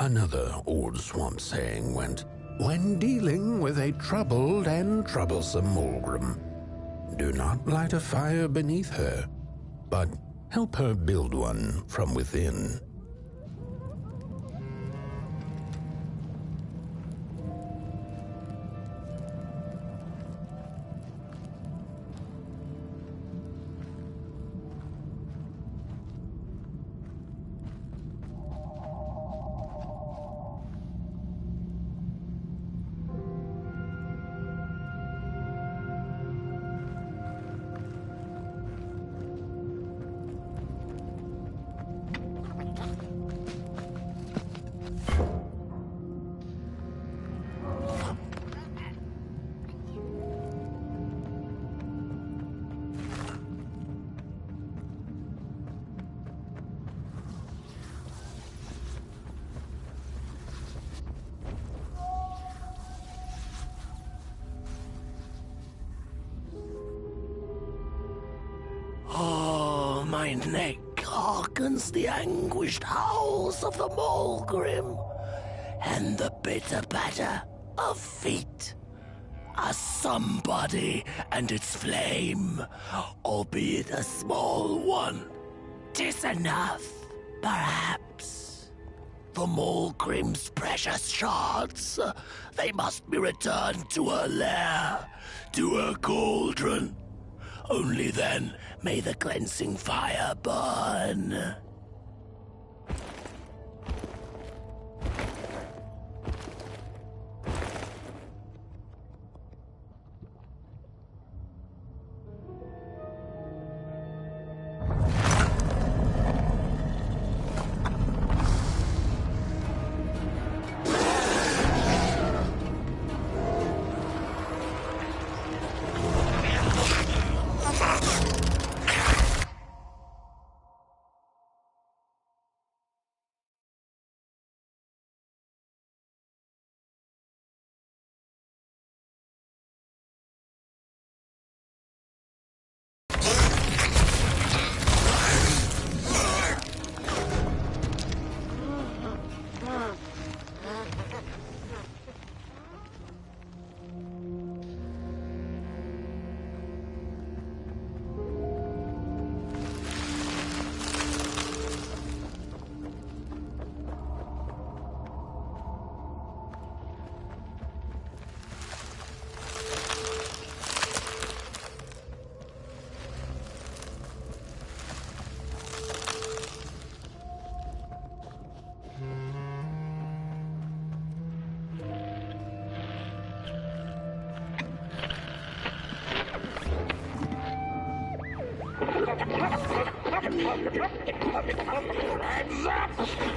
Another old swamp saying went, when dealing with a troubled and troublesome Mulgrim, do not light a fire beneath her, but help her build one from within. Oh, my neck hearkens the anguished howls of the Mulgrim, and the bitter patter of feet. A somebody and its flame, albeit a small one. 'Tis enough, perhaps. The Mulgrim's precious shards, they must be returned to her lair, to her cauldron. Only then may the cleansing fire burn.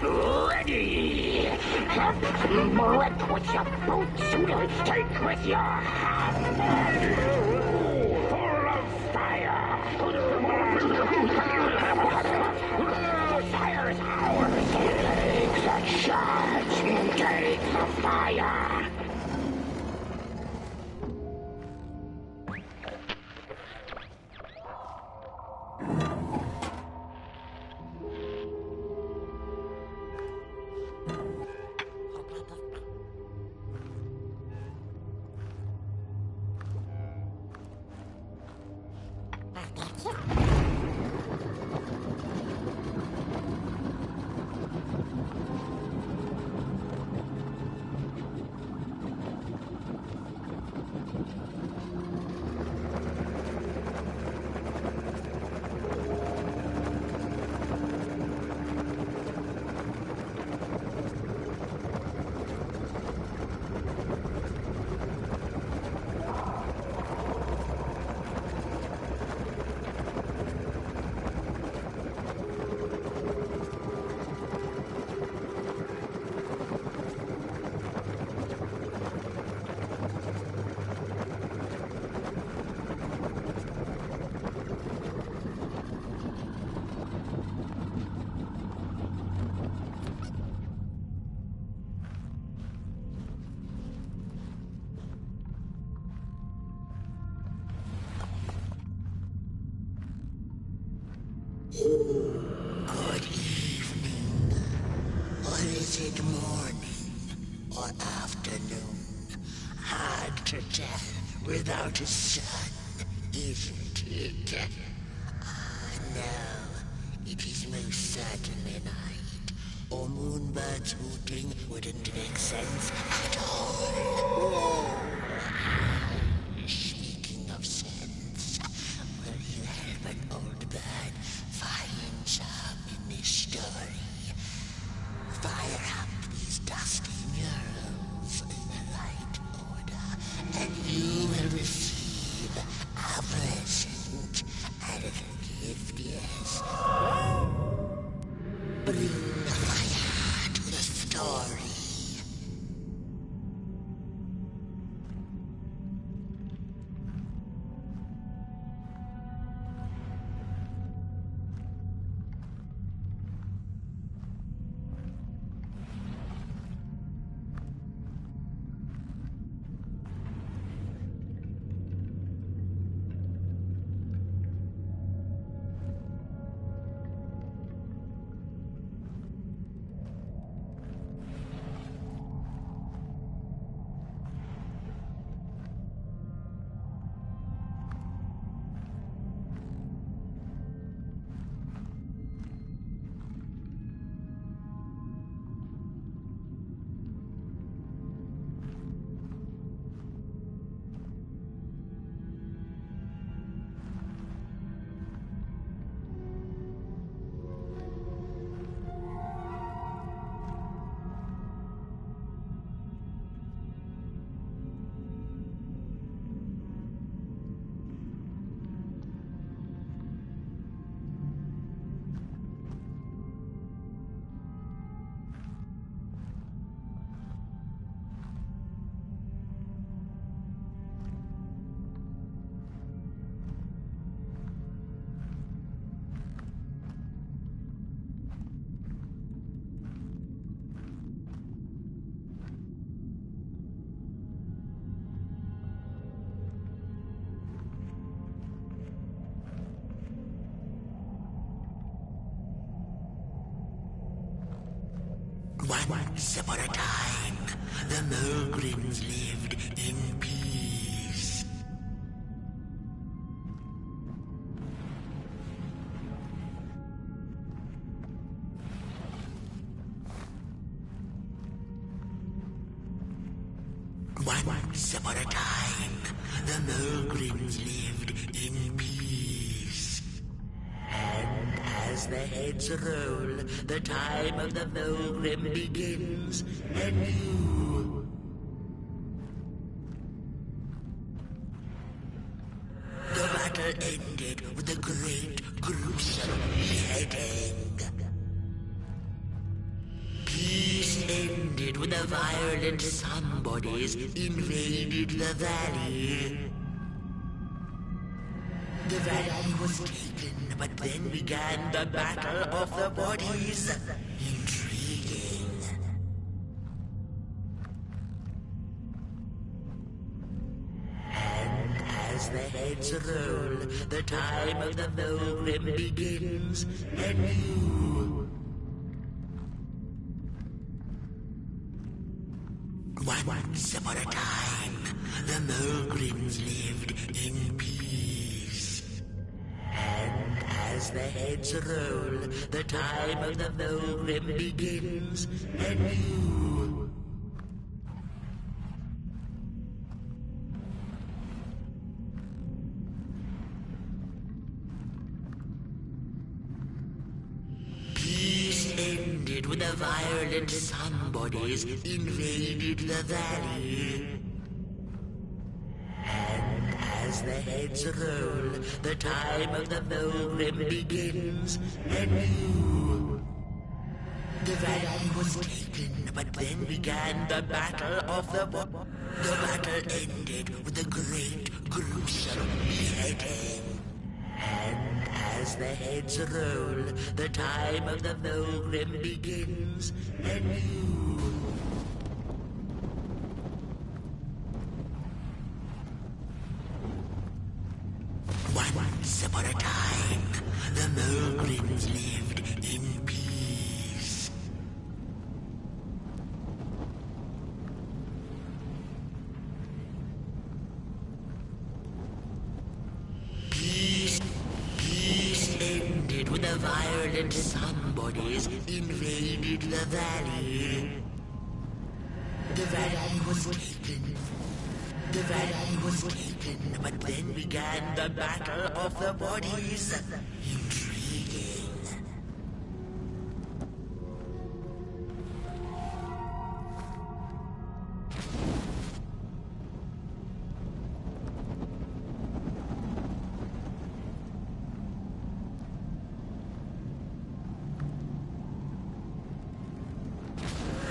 Ready! Break with your boots, take with your hand! Full of fire! The fire is ours! Take the charge! Take the fire! without a sun, isn't it? No, it is most certainly night. Or moonbirds hooting wouldn't make sense at all. Speaking of sense, will you help an old bird find some in this story? Fire up these dusty neurons in the right order, and you will receive a present, a little gift, yes. Bring the fire to the story. Once upon a time, the Mulgrins lived in peace. Once upon a time, the Mulgrins lived in peace. And as the heads roll, the time of the Mulgrim begins anew. The battle ended with a great, gruesome beheading. Peace ended when the violent somebodies invaded the valley. The valley was taken, but then began the battle of the bodies. Intriguing. And as the heads roll, the time of the Mulgrim begins anew. Once upon a time, the Mulgrims lived in peace. And as the heads roll, the time of the Mulgrim begins anew. Peace ended when the violent somebodies invaded the valley. And as the heads roll, the time of the Mulgrim begins anew. The valley was taken, but then began the battle of the battle ended with a great, gruesome beheading. And as the heads roll, the time of the Mulgrim begins anew. Once upon a time, the Mulgrims lived in peace. violent somebodies invaded the valley. The valley was taken. The valley was taken, but then began the battle of the bodies. Intriguing.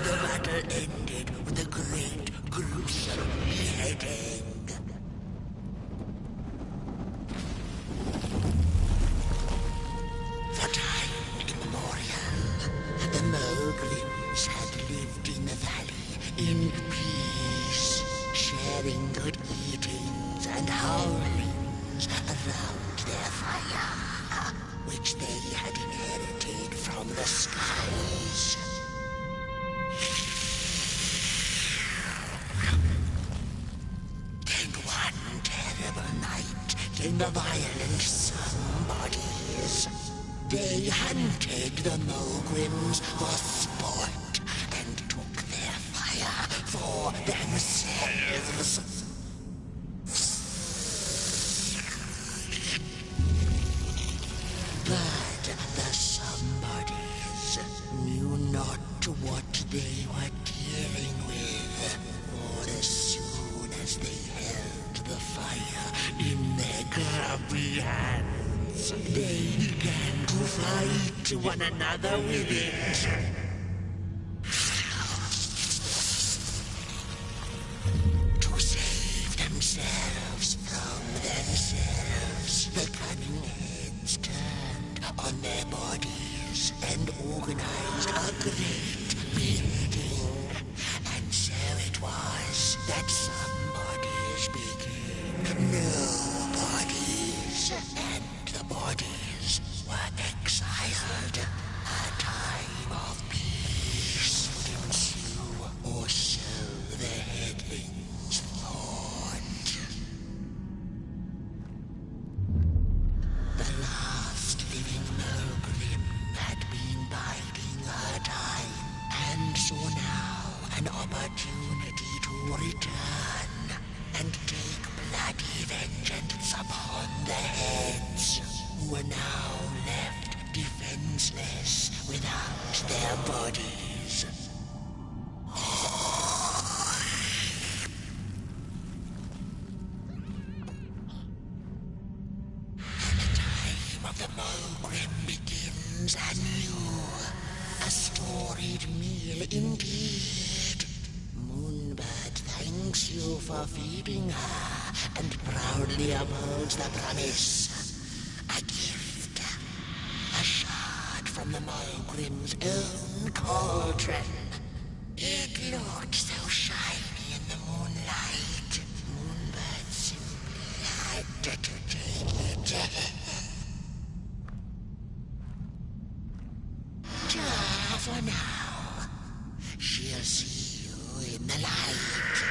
The battle ended with a great, gruesome beheading. For time immemorial, the Mogrims had lived in the valley in peace, sharing good eatings and howlings around their fire, which they had inherited from the skies. Then one terrible night came the violent somebodies. They hunted the Mogrims for sport and took their fire for themselves. But the somebodies knew not what they were dealing with, for as soon as they held the fire in their grubby hands, they began to fight one another with it. To save themselves from themselves, the cunning heads turned on their bodies and organized a great beheading. And so it was that somebodies became nobodies, and the bodies were exiled. A time of peace would ensue, or so the headlings thought. The last living Mogrim had been biding her time, and saw now an opportunity to return and take bloody vengeance upon the heads, who were now left defenseless without their bodies. The time of the Mogrim begins anew. A storied meal indeed. Moonbird thanks you for feeding her and proudly upholds the promise. A gift. A shard from the Mogrim's own cauldron. It looked so shiny in the moonlight. Moonbird simply had to take it. For now, she'll see you in the light.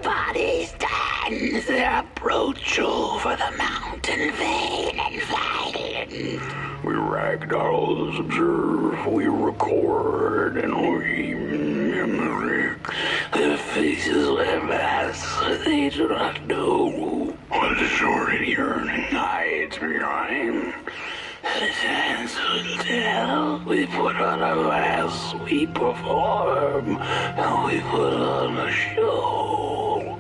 Body stands their approach over the mountain vain and violent. We ragdolls observe, we record, and we mimic. Their faces laugh as they do not know what the sordid yearning hides behind. The chance will tell. We put on a mask, we perform, and we put on a show.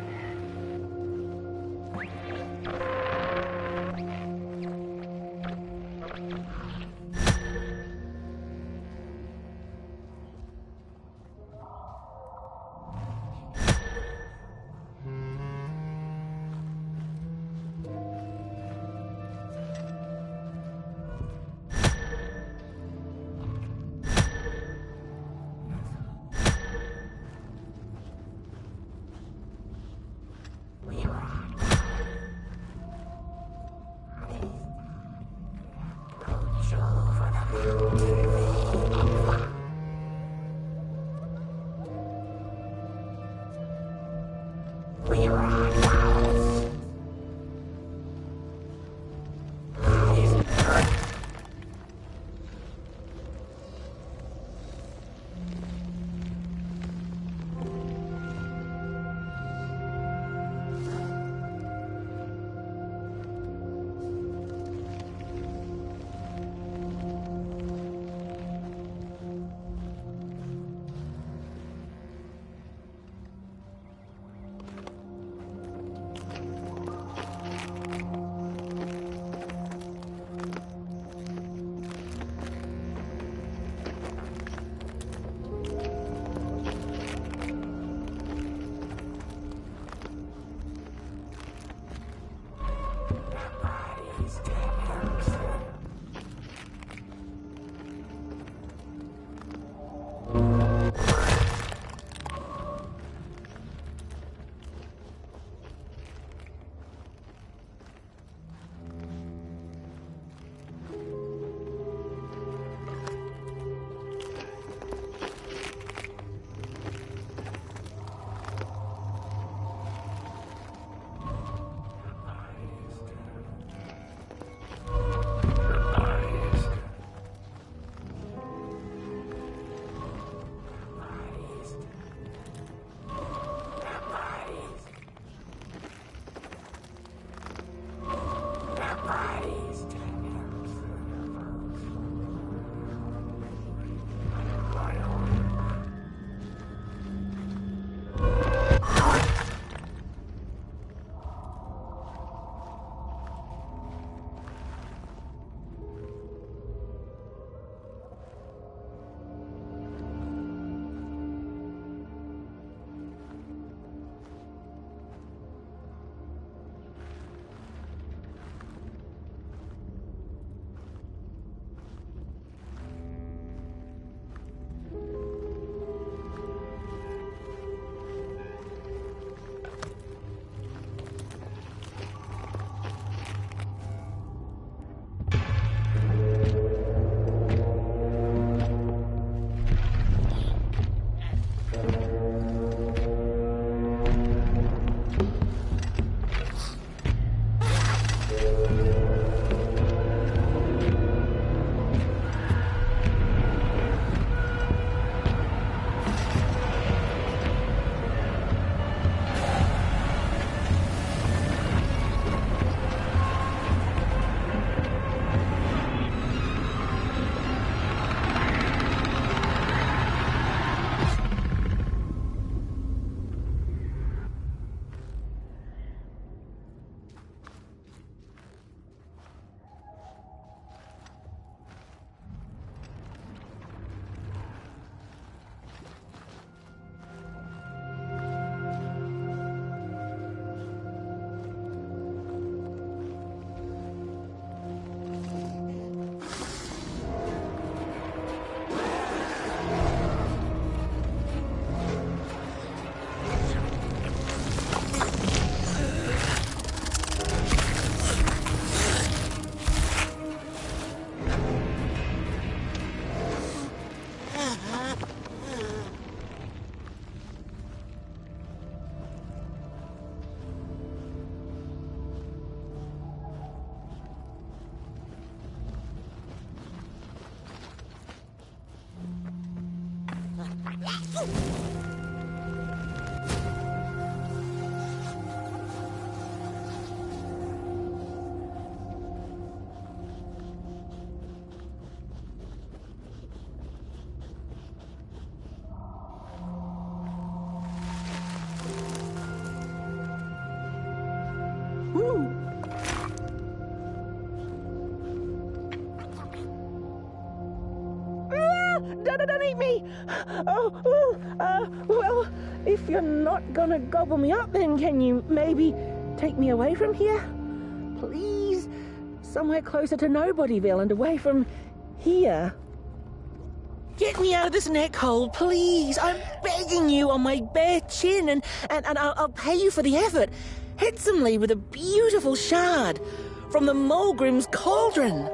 Don't eat me! Well, if you're not gonna gobble me up, then can you maybe take me away from here? Please? Somewhere closer to Nobodyville and away from here. Get me out of this neck hole, please. I'm begging you on my bare chin, and I'll pay you for the effort. Handsomely with a beautiful shard from the Mulgrim's cauldron.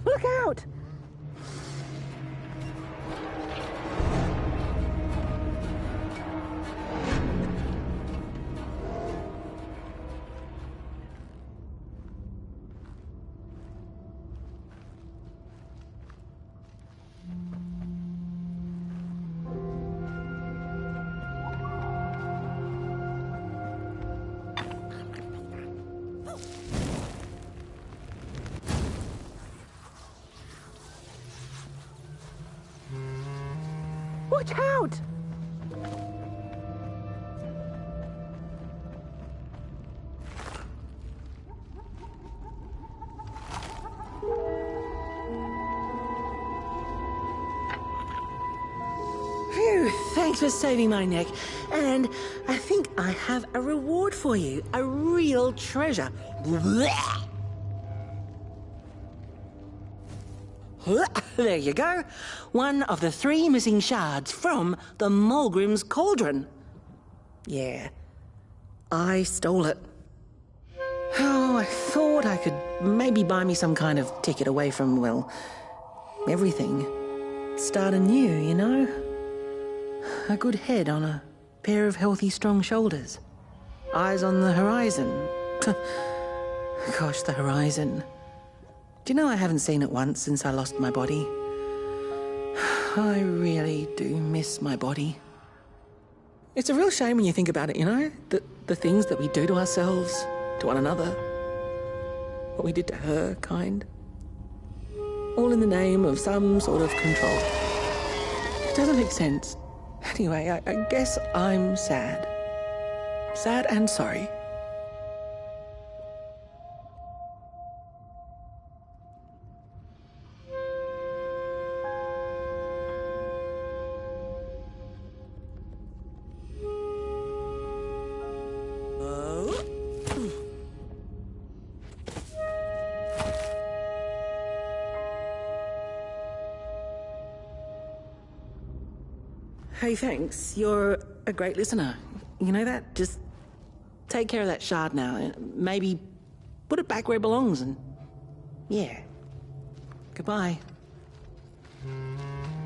Look out! Watch out! Phew, thanks for saving my neck. And I think I have a reward for you. A real treasure. There you go. One of the 3 missing shards from the Mulgrim's cauldron. Yeah, I stole it. Oh, I thought I could maybe buy me some kind of ticket away from, well, everything. Start anew, you know? A good head on a pair of healthy, strong shoulders. Eyes on the horizon. Gosh, the horizon. Do you know I haven't seen it once since I lost my body? I really do miss my body. It's a real shame when you think about it, you know? The things that we do to ourselves, to one another. What we did to her, kind. All in the name of some sort of control. It doesn't make sense. Anyway, I guess I'm sad. Sad and sorry. Hey, thanks. You're a great listener. You know that? Just take care of that shard now. Maybe put it back where it belongs and... yeah. Goodbye.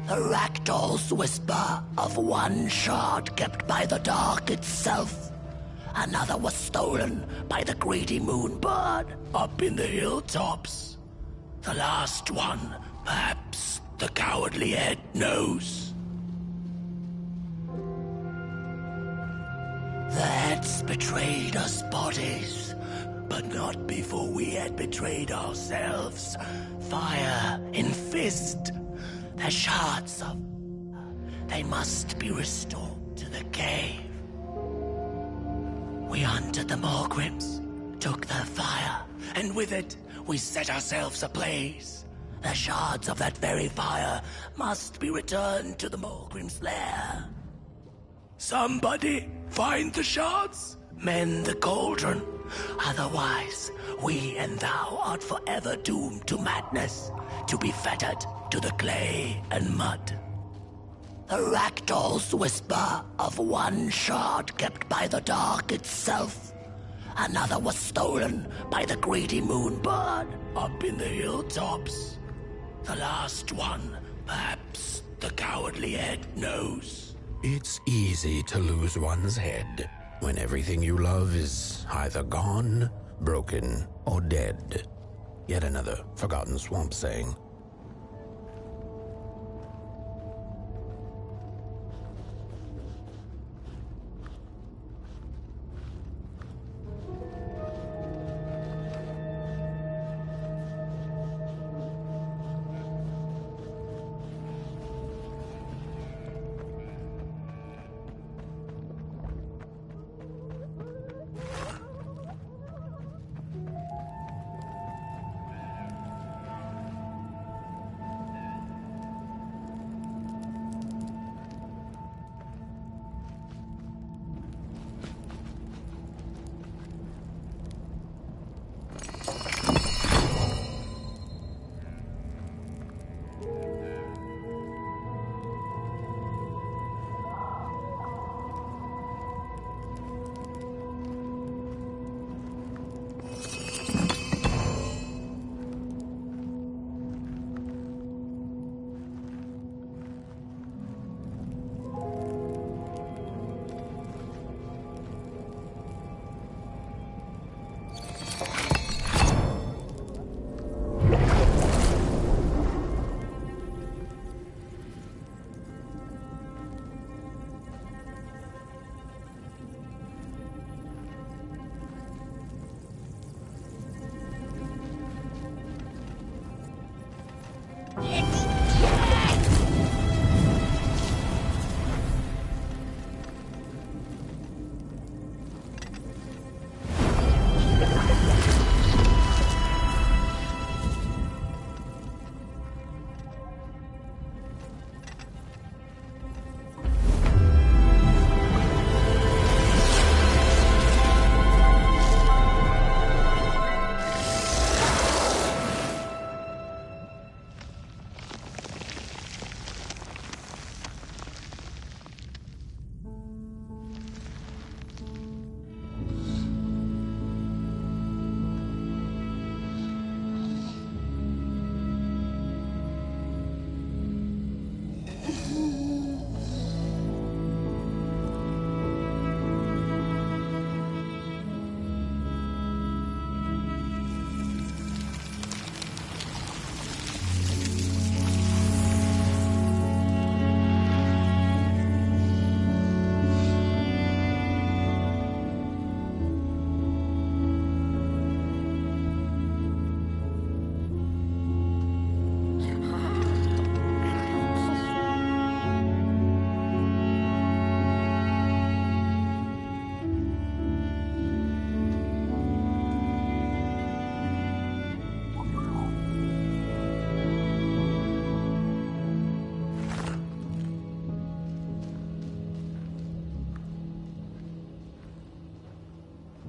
The ragdoll's whisper of one shard kept by the dark itself. Another was stolen by the greedy moonbird up in the hilltops. The last one, perhaps the cowardly head knows. The heads betrayed us bodies, but not before we had betrayed ourselves. Fire in fist. The shards of... they must be restored to the cave. We hunted the Mulgrims, took their fire, and with it, we set ourselves ablaze. The shards of that very fire must be returned to the Mulgrim's lair. Somebody find the shards, mend the cauldron. Otherwise, we and thou art forever doomed to madness, to be fettered to the clay and mud. The ragdoll's whisper of one shard kept by the dark itself. Another was stolen by the greedy moonbird up in the hilltops. The last one, perhaps the cowardly head knows. It's easy to lose one's head when everything you love is either gone, broken, or dead. Yet another forgotten swamp saying.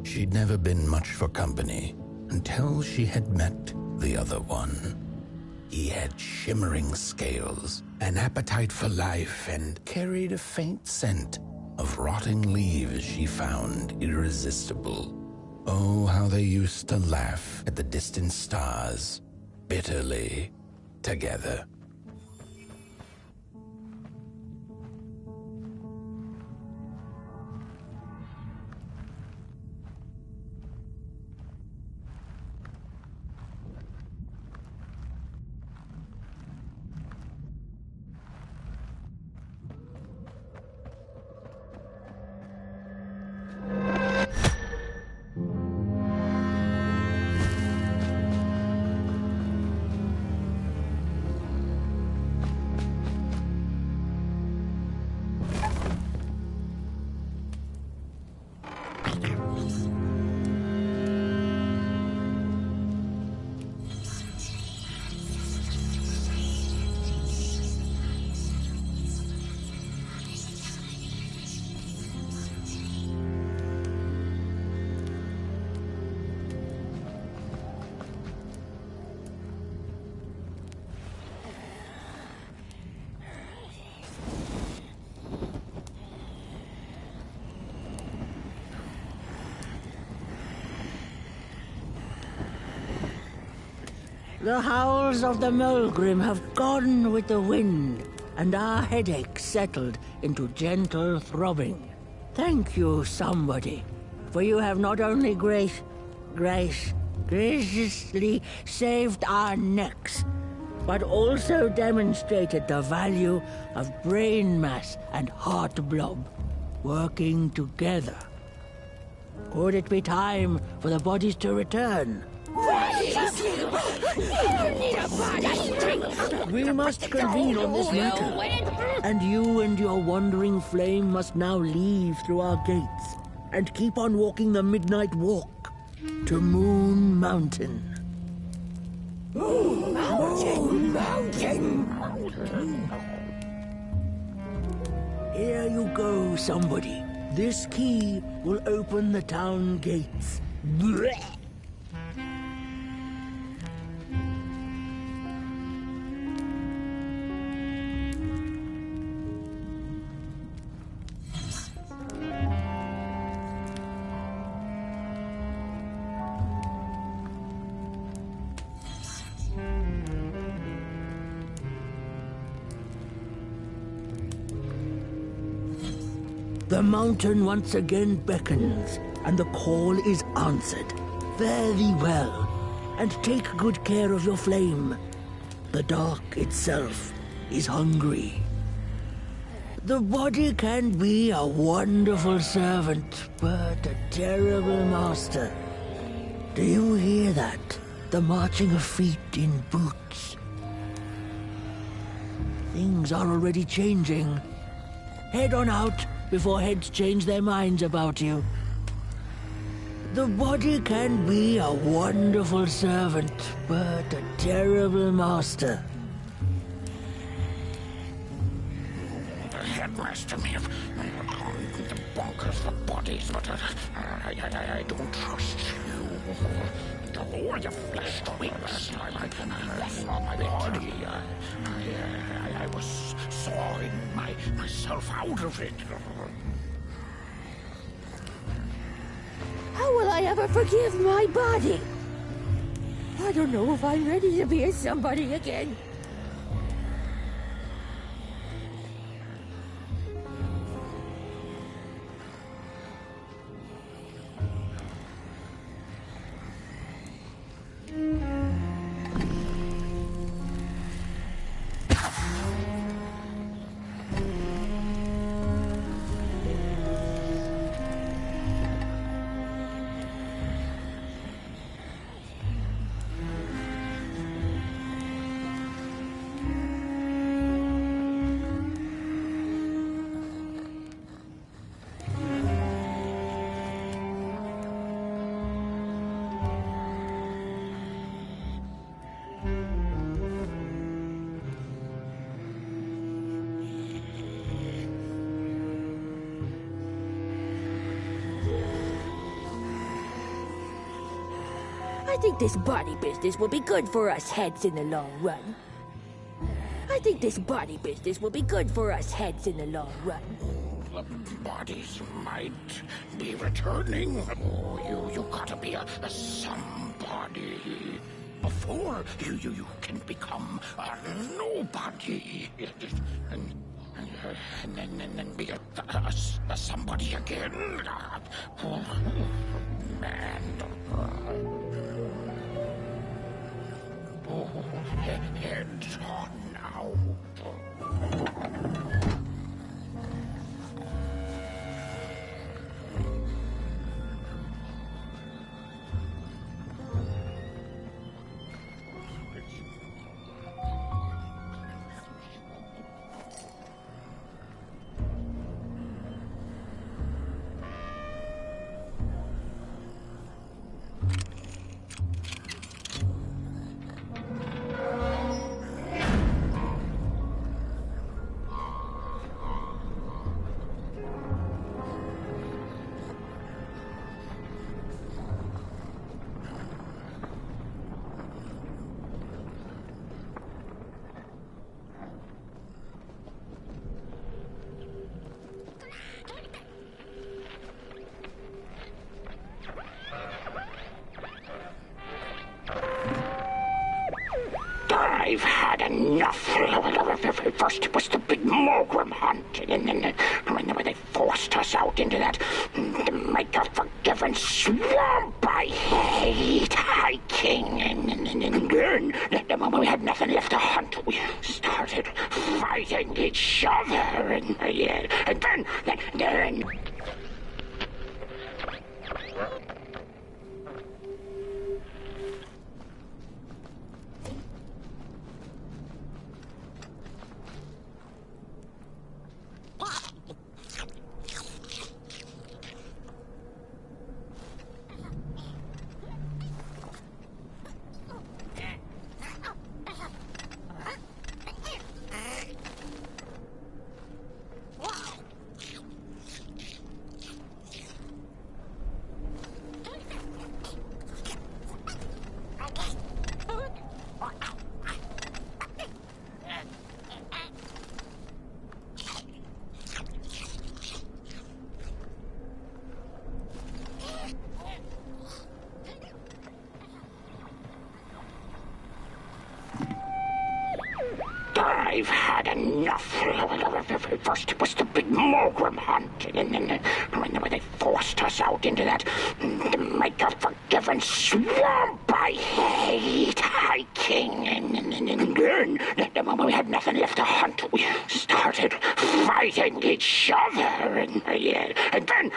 She'd never been much for company until she had met the other one. He had shimmering scales, an appetite for life, and carried a faint scent of rotting leaves she found irresistible. Oh, how they used to laugh at the distant stars, bitterly together. The howls of the Mulgrim have gone with the wind, and our headaches settled into gentle throbbing. Thank you, somebody, for you have not only graciously saved our necks, but also demonstrated the value of brain mass and heart blob working together. Could it be time for the bodies to return? We must convene on this matter, and you and your wandering flame must now leave through our gates and keep on walking the midnight walk to Moon Mountain. Moon Mountain! Here you go, somebody. This key will open the town gates. Blech. The mountain once again beckons, and the call is answered. Fare thee well, and take good care of your flame. The dark itself is hungry. The body can be a wonderful servant, but a terrible master. Do you hear that? The marching of feet in boots. Things are already changing. Head on out before heads change their minds about you. The body can be a wonderful servant, but a terrible master. The headmaster may have the bonkers for bodies, but I don't trust you. Or your flesh twigs. I left my body. I was sawing myself out of it. How will I ever forgive my body? I don't know if I'm ready to be a somebody again. think this body business will be good for us heads in the long run. I think this body business will be good for us heads in the long run. The bodies might be returning. Oh, you gotta be a somebody before you can become a nobody. And then be a somebody again. Oh, man. Oh, heads on now. I've had enough. First it was the big Mogrim hunt, and then they forced us out into that make-a-forgiven swamp. I hate hiking. And then when we had nothing left to hunt, we started fighting each other. And then... I've had enough. First it was the big Mogrim hunt, and then they forced us out into that make-a-forgiven swamp. I hate hiking. And then when we had nothing left to hunt, we started fighting each other. And then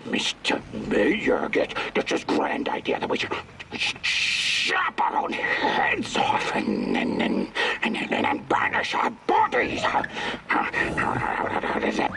Mr. Mayor gets this grand idea that we should chop our own heads off and banish our bodies. How does that